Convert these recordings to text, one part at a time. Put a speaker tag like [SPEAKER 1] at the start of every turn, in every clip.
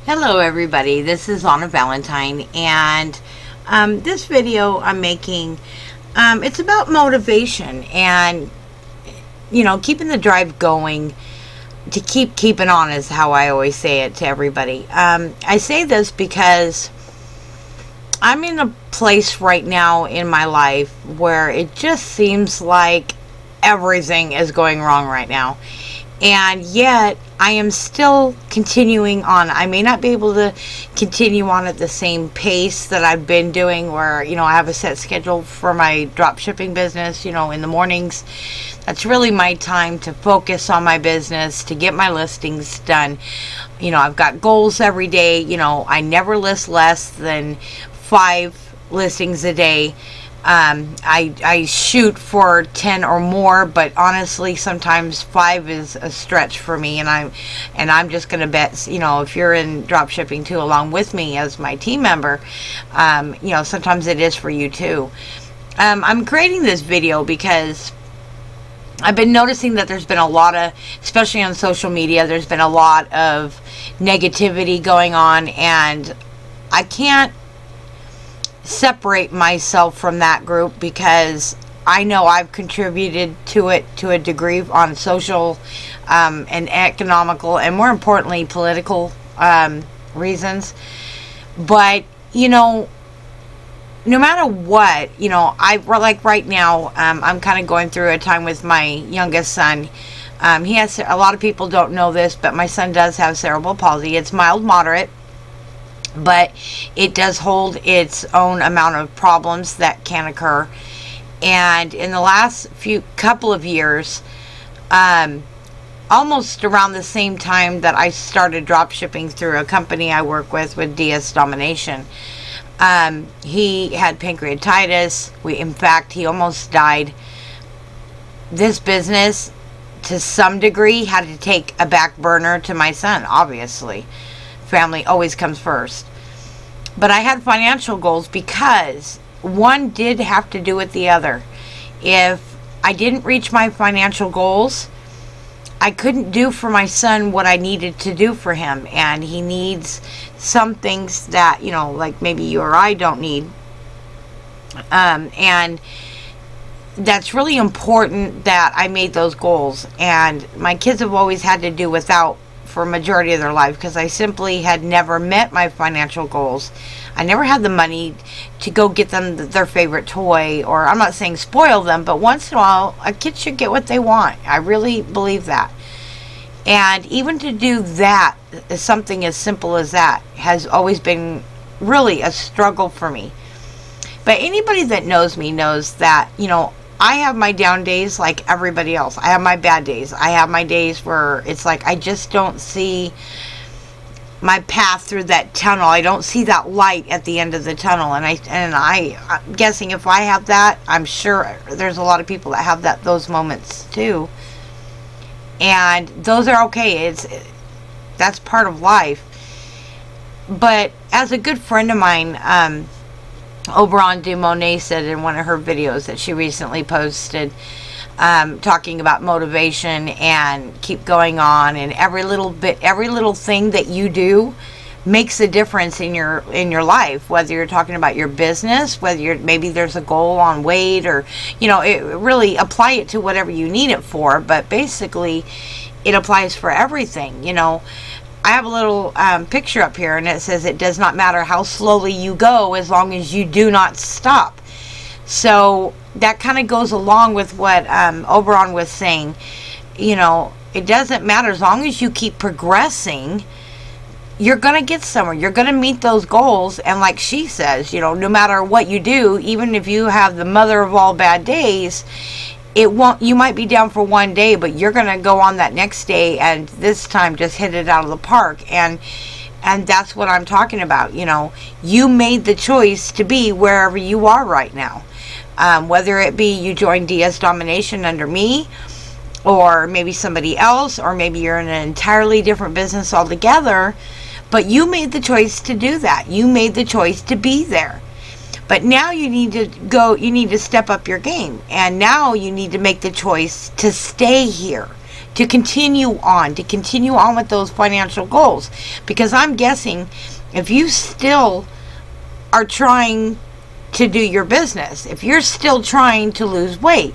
[SPEAKER 1] Hello everybody, this is Anna Valentine, and this video I'm making, it's about motivation and, keeping the drive going, to keep keeping on is how I always say it to everybody. I say this because I'm in a place right now in my life where it just seems like everything is going wrong right now. And yet, I am still continuing on. I may not be able to continue on at the same pace that I've been doing, where, I have a set schedule for my drop shipping business, in the mornings. That's really my time to focus on my business, to get my listings done. I've got goals every day. I never list less than 5 listings a day. I shoot for 10 or more, but honestly, sometimes 5 is a stretch for me, and I'm just going to bet, if you're in drop shipping too, along with me as my team member, sometimes it is for you too. I'm creating this video because I've been noticing that there's been a lot of, especially on social media, there's been a lot of negativity going on, and I can't separate myself from that group because I know I've contributed to it to a degree on social and economical and, more importantly, political reasons. But no matter what, like right now, I'm kind of going through a time with my youngest son. He has, a lot of people don't know this, but my son does have cerebral palsy. It's mild, moderate, but it does hold its own amount of problems that can occur. And in the last couple of years, almost around the same time that I started drop shipping through a company I work with DS Domination, he had pancreatitis. In fact, he almost died. This business, to some degree, had to take a back burner to my son, obviously. Family always comes first. But I had financial goals because one did have to do with the other. If I didn't reach my financial goals, I couldn't do for my son what I needed to do for him. And he needs some things that, like maybe you or I don't need. And that's really important that I made those goals. And my kids have always had to do without for a majority of their life because I simply had never met my financial goals. I never had the money to go get them their favorite toy, or I'm not saying spoil them, but once in a while a kid should get what they want. I really believe that. And even to do that, something as simple as that, has always been really a struggle for me. But anybody that knows me knows that, I have my down days like everybody else. I have my bad days. I have my days where it's like I just don't see my path through that tunnel. I don't see that light at the end of the tunnel. And I'm guessing if I have that, I'm sure there's a lot of people that have those moments too. And those are okay. That's part of life. But as a good friend of mine, Oberon de Monet said in one of her videos that she recently posted, talking about motivation and keep going on, and every little thing that you do makes a difference in your life, whether you're talking about your business, whether maybe there's a goal on weight, or it really apply it to whatever you need it for. But basically it applies for everything. I have a little picture up here, and it says it does not matter how slowly you go as long as you do not stop. So that kind of goes along with what Oberon was saying. It doesn't matter as long as you keep progressing. You're going to get somewhere. You're going to meet those goals. And like she says, no matter what you do, even if you have the mother of all bad days, you might be down for one day, but you're going to go on that next day and this time just hit it out of the park. And that's what I'm talking about. You made the choice to be wherever you are right now. Whether it be you joined DS Domination under me, or maybe somebody else, or maybe you're in an entirely different business altogether, but you made the choice to do that. You made the choice to be there. But now you need to step up your game. And now you need to make the choice to stay here. to continue on with those financial goals. Because I'm guessing if you still are trying to do your business, if you're still trying to lose weight,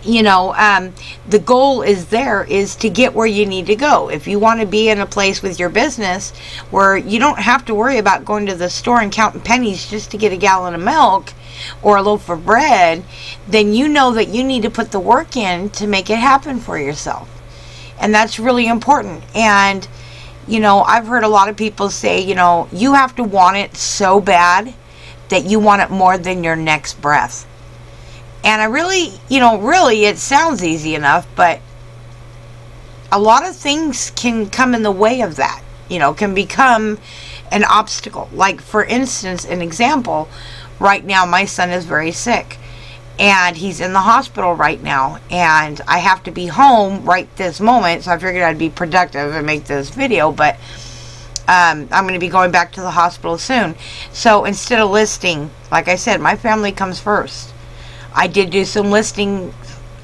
[SPEAKER 1] the goal is to get where you need to go. If you want to be in a place with your business where you don't have to worry about going to the store and counting pennies just to get a gallon of milk or a loaf of bread, then you know that you need to put the work in to make it happen for yourself. And that's really important. And, I've heard a lot of people say, you have to want it so bad that you want it more than your next breath. And I really, it sounds easy enough, but a lot of things can come in the way of that, can become an obstacle. Like, for instance, an example, right now my son is very sick and he's in the hospital right now, and I have to be home right this moment, so I figured I'd be productive and make this video, but I'm going to be going back to the hospital soon. So instead of listing, like I said, my family comes first. I did do some listing.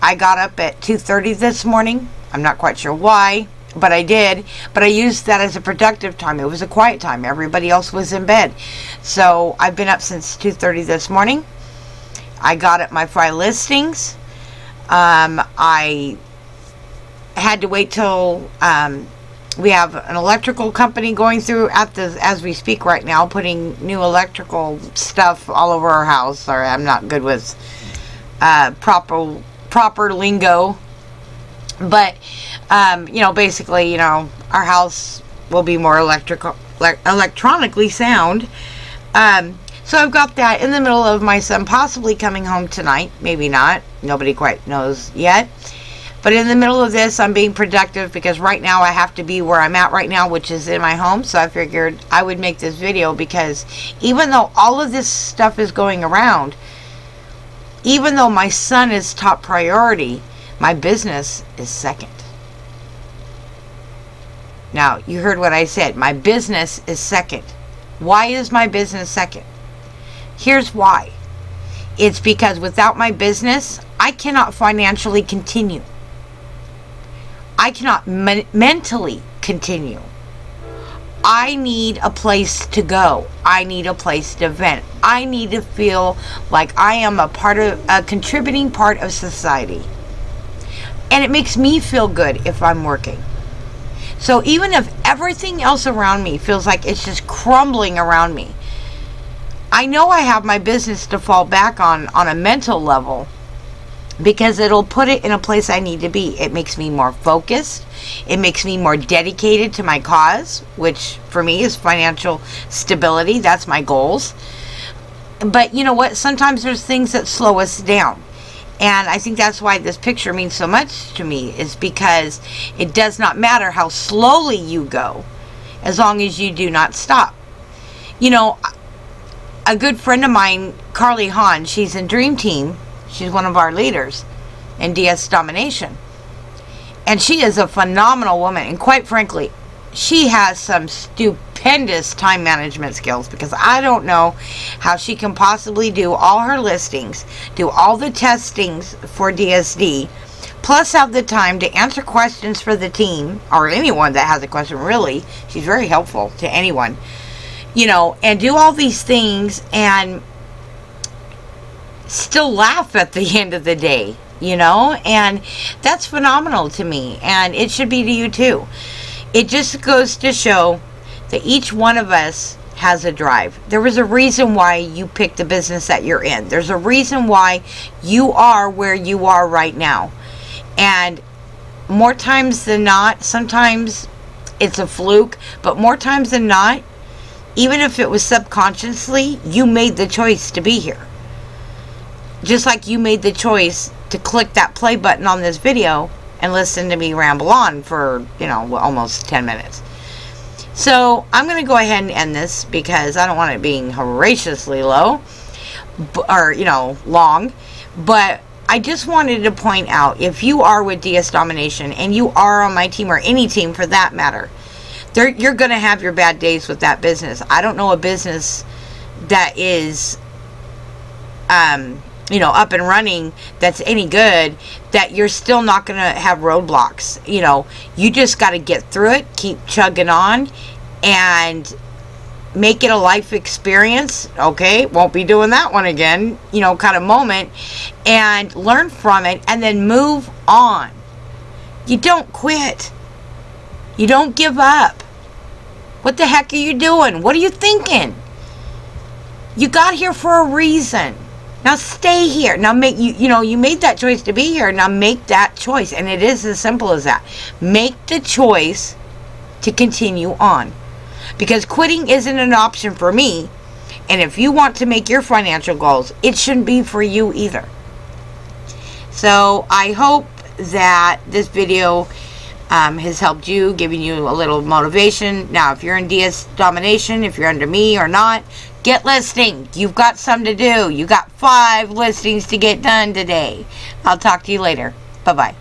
[SPEAKER 1] I got up at 2:30 this morning. I'm not quite sure why, but I did. But I used that as a productive time. It was a quiet time. Everybody else was in bed. So I've been up since 2:30 this morning. I got up my 5 listings. I had to wait till we have an electrical company going through as we speak right now, putting new electrical stuff all over our house. Sorry, I'm not good with proper lingo, but basically, our house will be more electronically sound. So I've got that in the middle of my son possibly coming home tonight, maybe not, nobody quite knows yet. But in the middle of this, I'm being productive because right now I have to be where I'm at right now, which is in my home. So I figured I would make this video because even though all of this stuff is going around, even though my son is top priority, my business is second. Now, you heard what I said. My business is second. Why is my business second? Here's why. It's because without my business, I cannot financially continue. I cannot mentally continue. I need a place to go. I need a place to vent. I need to feel like I am a contributing part of society. And it makes me feel good if I'm working. So even if everything else around me feels like it's just crumbling around me, I know I have my business to fall back on a mental level, because it'll put it in a place I need to be. It makes me more focused. It makes me more dedicated to my cause, which for me is financial stability. That's my goals. But you know what? Sometimes there's things that slow us down. And I think that's why this picture means so much to me, is because it does not matter how slowly you go, as long as you do not stop. A good friend of mine, Carly Hahn, she's in Dream Team. She's one of our leaders in DS Domination. And she is a phenomenal woman. And quite frankly, she has some stupendous time management skills, because I don't know how she can possibly do all her listings, do all the testings for DSD, plus have the time to answer questions for the team, or anyone that has a question, really. She's very helpful to anyone. And do all these things and still laugh at the end of the day, and that's phenomenal to me, and it should be to you too. It just goes to show that each one of us has a drive. There was a reason why you picked the business that you're in. There's a reason why you are where you are right now. And more times than not, sometimes it's a fluke, but more times than not, even if it was subconsciously, you made the choice to be here. Just like you made the choice to click that play button on this video and listen to me ramble on for, almost 10 minutes. So I'm going to go ahead and end this, because I don't want it being horaciously low or, long. But I just wanted to point out, if you are with DS Domination and you are on my team, or any team for that matter, you're going to have your bad days with that business. I don't know a business that is up and running that's any good, that you're still not going to have roadblocks. You just got to get through it, keep chugging on, and make it a life experience. Okay, won't be doing that one again, kind of moment, and learn from it, and then move on. You don't quit. You don't give up. What the heck are you doing? What are you thinking? You got here for a reason. Now stay here. Now you made that choice to be here. Now make that choice. And it is as simple as that. Make the choice to continue on. Because quitting isn't an option for me. And if you want to make your financial goals, it shouldn't be for you either. So I hope that this video has helped you, giving you a little motivation. Now, if you're in DS domination, if you're under me or not, get listing. You've got some to do. You got 5 listings to get done today. I'll talk to you later. Bye-bye.